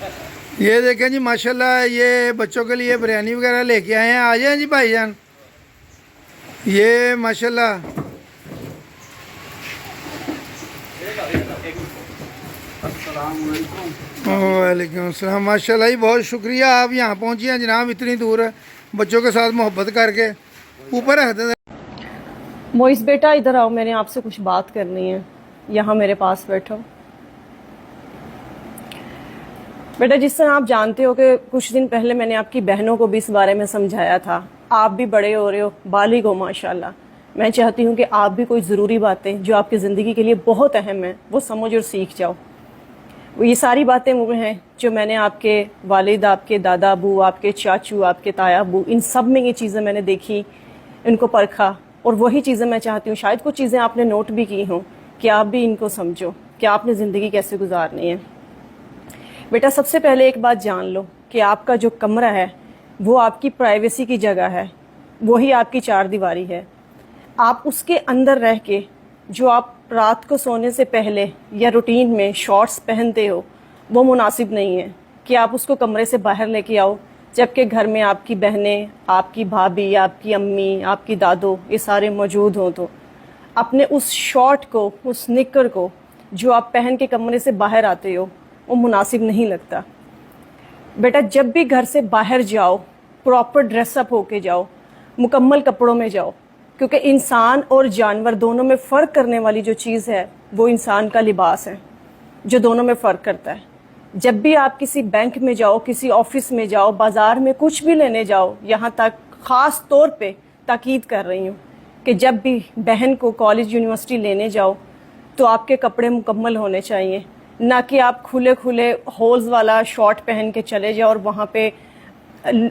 ये देखें जी माशाल्लाह, ये बच्चों के लिए बिरयानी वगैरह लेके आए हैं। आ जाएं जी भाईजान। ये माशाल्लाह वालेकुम अस्सलाम। माशाल्लाह जी, बहुत शुक्रिया, आप यहाँ पहुँची हैं जनाब इतनी दूर बच्चों के साथ मोहब्बत करके। ऊपर रख दे। मोइस बेटा इधर आओ, मैंने आपसे कुछ बात करनी है। यहाँ मेरे पास बैठो। बेटा, जिस तरह आप जानते हो कि कुछ दिन पहले मैंने आपकी बहनों को भी इस बारे में समझाया था। आप भी बड़े हो रहे हो, बालिग हो माशाल्लाह। मैं चाहती हूँ कि आप भी कोई ज़रूरी बातें जो आपकी ज़िंदगी के लिए बहुत अहम है वो समझ और सीख जाओ। वो ये सारी बातें वो हैं जो मैंने आपके वालिद, आपके दादा अबू, आपके चाचू, आपके ताया अबू, इन सब में ये चीज़ें मैंने देखी, इनको परखा, और वही चीज़ें मैं चाहती हूँ, शायद कुछ चीज़ें आपने नोट भी की हों, कि आप भी इनको समझो कि आपने ज़िंदगी कैसे गुजारनी है। बेटा, सबसे पहले एक बात जान लो कि आपका जो कमरा है वो आपकी प्राइवेसी की जगह है, वही आपकी चार दीवारी है। आप उसके अंदर रह के जो आप रात को सोने से पहले या रूटीन में शॉर्ट्स पहनते हो वो मुनासिब नहीं है कि आप उसको कमरे से बाहर लेके आओ, जबकि घर में आपकी बहनें, आपकी भाभी, आपकी अम्मी, आपकी दादो, ये सारे मौजूद हों। तो अपने उस शॉर्ट को, उस निकर को जो आप पहन के कमरे से बाहर आते हो वो मुनासिब नहीं लगता। बेटा, जब भी घर से बाहर जाओ प्रॉपर ड्रेसअप होके जाओ, मुकम्मल कपड़ों में जाओ, क्योंकि इंसान और जानवर दोनों में फ़र्क करने वाली जो चीज़ है वो इंसान का लिबास है, जो दोनों में फ़र्क करता है। जब भी आप किसी बैंक में जाओ, किसी ऑफिस में जाओ, बाज़ार में कुछ भी लेने जाओ, यहाँ तक ख़ास तौर पे ताकीद कर रही हूँ कि जब भी बहन को कॉलेज यूनिवर्सिटी लेने जाओ तो आपके कपड़े मुकम्मल होने चाहिए, ना कि आप खुले खुले होल्स वाला शॉर्ट पहन के चले जाओ और वहाँ पे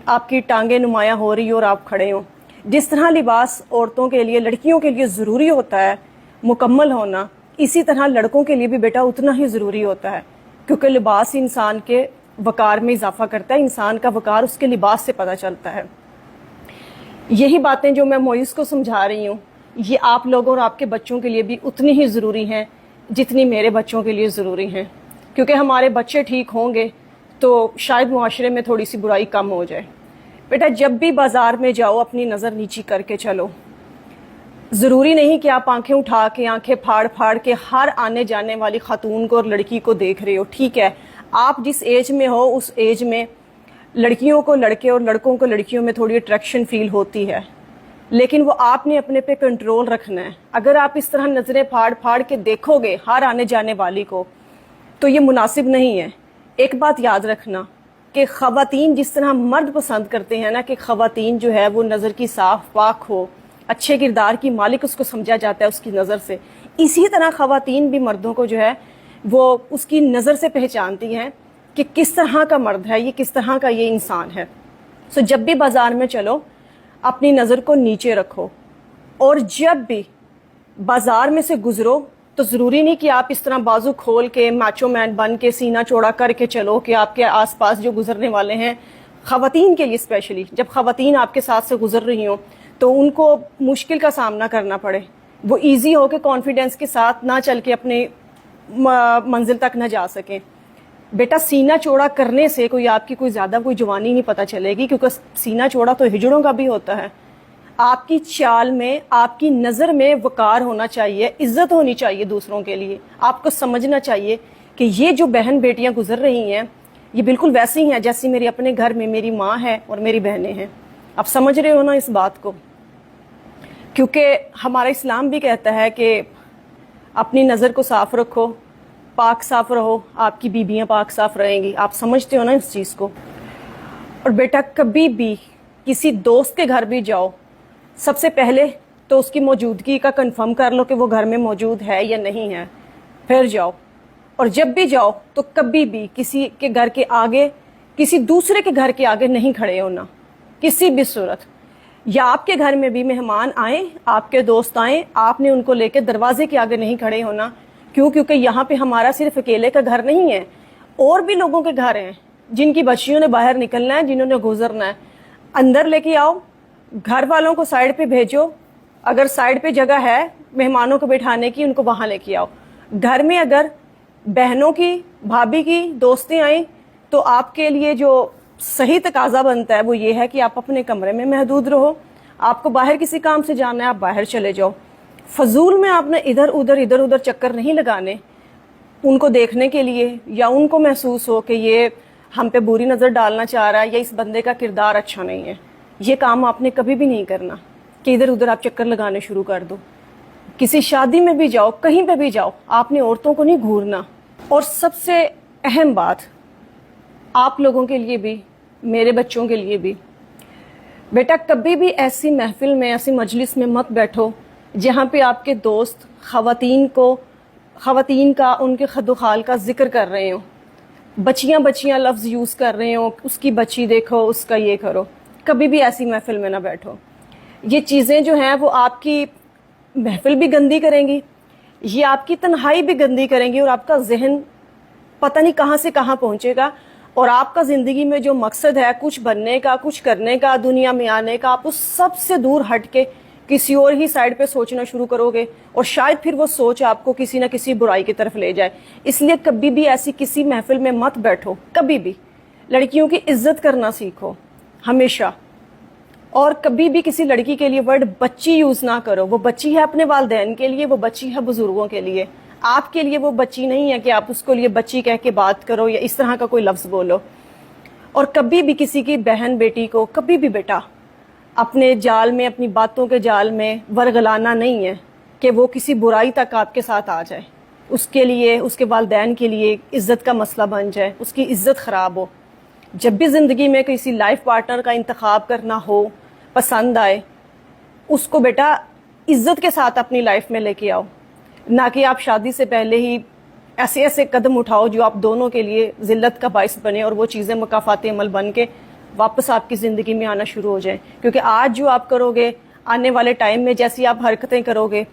आपकी टांगें नुमायाँ हो रही हो और आप खड़े हो। जिस तरह लिबास औरतों के लिए, लड़कियों के लिए ज़रूरी होता है मुकम्मल होना, इसी तरह लड़कों के लिए भी बेटा उतना ही ज़रूरी होता है, क्योंकि लिबास इंसान के वक़ार में इजाफा करता है। इंसान का वक़ार उसके लिबास से पता चलता है। यही बातें जो मैं मोइस को समझा रही हूँ, ये आप लोगों और आपके बच्चों के लिए भी उतनी ही ज़रूरी हैं जितनी मेरे बच्चों के लिए ज़रूरी हैं, क्योंकि हमारे बच्चे ठीक होंगे तो शायद मुआशरे में थोड़ी सी बुराई कम हो जाए। बेटा, जब भी बाज़ार में जाओ अपनी नज़र नीची करके चलो। ज़रूरी नहीं कि आप आंखें उठा के, आंखें फाड़ फाड़ के हर आने जाने वाली खातून को और लड़की को देख रहे हो। ठीक है, आप जिस एज में हो उस एज में लड़कियों को लड़के और लड़कों को लड़कियों में थोड़ी अट्रैक्शन फील होती है, लेकिन वो आपने अपने पे कंट्रोल रखना है। अगर आप इस तरह नज़रें फाड़ फाड़ के देखोगे हर आने जाने वाली को तो ये मुनासिब नहीं है। एक बात याद रखना कि ख़वातीन जिस तरह मर्द पसंद करते हैं ना कि ख़वातीन जो है वो नज़र की साफ पाक हो, अच्छे किरदार की मालिक उसको समझा जाता है उसकी नज़र से, इसी तरह ख़वातीन भी मर्दों को जो है वो उसकी नज़र से पहचानती हैं कि किस तरह का मर्द है ये, किस तरह का ये इंसान है। सो जब भी बाज़ार में चलो अपनी नज़र को नीचे रखो, और जब भी बाज़ार में से गुज़रो तो ज़रूरी नहीं कि आप इस तरह बाजू खोल के मैचो मैन बन के सीना चौड़ा करके चलो कि आपके आसपास जो गुजरने वाले हैं, ख़वातीन के लिए स्पेशली, जब ख़वातीन आपके साथ से गुजर रही हों तो उनको मुश्किल का सामना करना पड़े, वो इजी हो के कॉन्फिडेंस के साथ ना चल के अपने मंजिल तक ना जा सकें। बेटा, सीना चौड़ा करने से कोई आपकी कोई ज़्यादा कोई जवानी नहीं पता चलेगी, क्योंकि सीना चौड़ा तो हिजड़ों का भी होता है। आपकी चाल में, आपकी नज़र में वक़ार होना चाहिए, इज़्ज़त होनी चाहिए दूसरों के लिए। आपको समझना चाहिए कि ये जो बहन बेटियां गुजर रही हैं ये बिल्कुल वैसी ही हैं जैसी मेरी अपने घर में मेरी माँ है और मेरी बहनें हैं। आप समझ रहे हो ना इस बात को? क्योंकि हमारा इस्लाम भी कहता है कि अपनी नज़र को साफ़ रखो, पाक साफ़ रहो, आपकी बीबियाँ पाक साफ़ रहेंगी। आप समझते हो ना इस चीज़ को? और बेटा, कभी भी किसी दोस्त के घर भी जाओ, सबसे पहले तो उसकी मौजूदगी का कंफर्म कर लो कि वो घर में मौजूद है या नहीं है, फिर जाओ। और जब भी जाओ तो कभी भी किसी के घर के आगे, किसी दूसरे के घर के आगे नहीं खड़े होना किसी भी सूरत। या आपके घर में भी मेहमान आए, आपके दोस्त आए, आपने उनको लेकर दरवाजे के आगे नहीं खड़े होना। क्यों? क्योंकि यहाँ पे हमारा सिर्फ अकेले का घर नहीं है, और भी लोगों के घर हैं जिनकी बच्चियों ने बाहर निकलना है, जिन्होंने गुजरना है। अंदर लेके आओ, घर वालों को साइड पे भेजो, अगर साइड पे जगह है मेहमानों को बैठाने की, उनको वहां लेके आओ। घर में अगर बहनों की, भाभी की दोस्तें आई تو آپ کے لیے جو صحیح تقاضا بنتا ہے وہ یہ ہے کہ آپ اپنے کمرے میں محدود رہو. آپ کو باہر کسی کام سے جانا ہے آپ باہر چلے جاؤ. فضول میں آپ نے ادھر ادھر چکر نہیں لگانے ان کو دیکھنے کے لیے, یا ان کو محسوس ہو کہ یہ ہم پہ بری نظر ڈالنا چاہ رہا ہے یا اس بندے کا کردار اچھا نہیں ہے. یہ کام آپ نے کبھی بھی نہیں کرنا کہ ادھر ادھر آپ چکر لگانے شروع کر دو. کسی شادی میں بھی جاؤ, کہیں پہ بھی جاؤ, آپ نے عورتوں کو نہیں گھورنا. اور سب سے اہم بات آپ لوگوں کے لیے بھی, میرے بچوں کے لیے بھی, بیٹا کبھی بھی ایسی محفل میں, ایسی مجلس میں مت بیٹھو جہاں پہ آپ کے دوست خواتین کا ان کے خد و خال کا ذکر کر رہے ہوں, بچیاں لفظ یوز کر رہے ہوں, اس کی بچی دیکھو, اس کا یہ کرو. کبھی بھی ایسی محفل میں نہ بیٹھو. یہ چیزیں جو ہیں وہ آپ کی محفل بھی گندی کریں گی, یہ آپ کی تنہائی بھی گندی کریں گی, اور آپ کا ذہن پتہ نہیں کہاں سے کہاں پہنچے گا. اور آپ کا زندگی میں جو مقصد ہے کچھ بننے کا, کچھ کرنے کا, دنیا میں آنے کا, آپ اس سب سے دور ہٹ کے کسی اور ہی سائڈ پہ سوچنا شروع کرو گے, اور شاید پھر وہ سوچ آپ کو کسی نہ کسی برائی کی طرف لے جائے. اس لیے کبھی بھی ایسی کسی محفل میں مت بیٹھو. کبھی بھی لڑکیوں کی عزت کرنا سیکھو ہمیشہ. اور کبھی بھی کسی لڑکی کے لیے ورڈ بچی یوز نہ کرو. وہ بچی ہے اپنے والدین کے لیے, وہ بچی ہے بزرگوں کے لیے. آپ کے لیے وہ بچی نہیں ہے کہ آپ اس کو لیے بچی کہہ کے بات کرو یا اس طرح کا کوئی لفظ بولو. اور کبھی بھی کسی کی بہن بیٹی کو کبھی بھی بیٹا اپنے جال میں, اپنی باتوں کے جال میں ورگلانا نہیں ہے کہ وہ کسی برائی تک آپ کے ساتھ آ جائے, اس کے لیے, اس کے والدین کے لیے عزت کا مسئلہ بن جائے, اس کی عزت خراب ہو. جب بھی زندگی میں کسی لائف پارٹنر کا انتخاب کرنا ہو, پسند آئے, اس کو بیٹا عزت کے ساتھ اپنی لائف میں لے کے آؤ, نہ کہ آپ شادی سے پہلے ہی ایسے قدم اٹھاؤ جو آپ دونوں کے لیے ذلت کا باعث بنے, اور وہ چیزیں مکافات عمل بن کے واپس آپ کی زندگی میں آنا شروع ہو جائیں. کیونکہ آج جو آپ کرو گے, آنے والے ٹائم میں جیسی آپ حرکتیں کرو گے,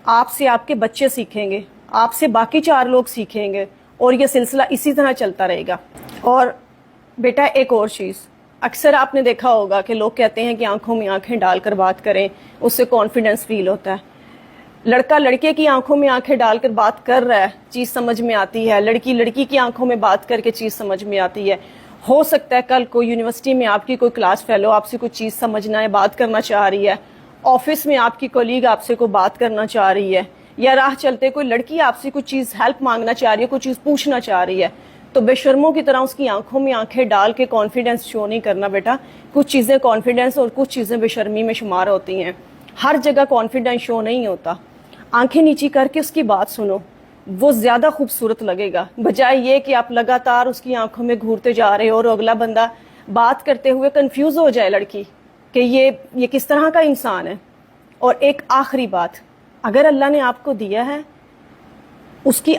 آپ سے آپ کے بچے سیکھیں گے, آپ سے باقی 4 لوگ سیکھیں گے, اور یہ سلسلہ اسی طرح چلتا رہے گا. اور بیٹا ایک اور چیز, اکثر آپ نے دیکھا ہوگا کہ لوگ کہتے ہیں کہ آنکھوں میں آنکھیں ڈال کر بات کریں, اس سے کانفیڈنس فیل ہوتا ہے. لڑکا لڑکے کی آنکھوں میں آنکھیں ڈال کر بات کر رہا ہے, چیز سمجھ میں آتی ہے. لڑکی کی آنکھوں میں بات کر کے چیز سمجھ میں آتی ہے. ہو سکتا ہے کل کو یونیورسٹی میں آپ کی کوئی کلاس فیلو آپ سے کوئی چیز سمجھنا ہے, بات کرنا چاہ رہی ہے, آفس میں آپ کی کولیگ آپ سے کوئی بات کرنا چاہ رہی ہے, یا راہ چلتے کوئی لڑکی آپ سے کوئی چیز ہیلپ مانگنا چاہ رہی ہے, کوئی چیز پوچھنا چاہ رہی ہے, تو بے شرموں کی طرح اس کی آنکھوں میں آنکھیں ڈال کے کانفیڈنس شو نہیں کرنا. بیٹا کچھ چیزیں کانفیڈنس اور کچھ چیزیں بے شرمی میں شمار ہوتی ہیں. ہر جگہ کانفیڈنس شو نہیں ہوتا. آنکھیں نیچی کر کے اس کی بات سنو, وہ زیادہ خوبصورت لگے گا, بجائے یہ کہ آپ لگاتار اس کی آنکھوں میں گھورتے جا رہے ہو اور اگلا بندہ بات کرتے ہوئے کنفیوز ہو جائے لڑکی کہ یہ کس طرح کا انسان ہے. اور ایک آخری بات, اگر اللہ نے آپ کو دیا ہے اس کی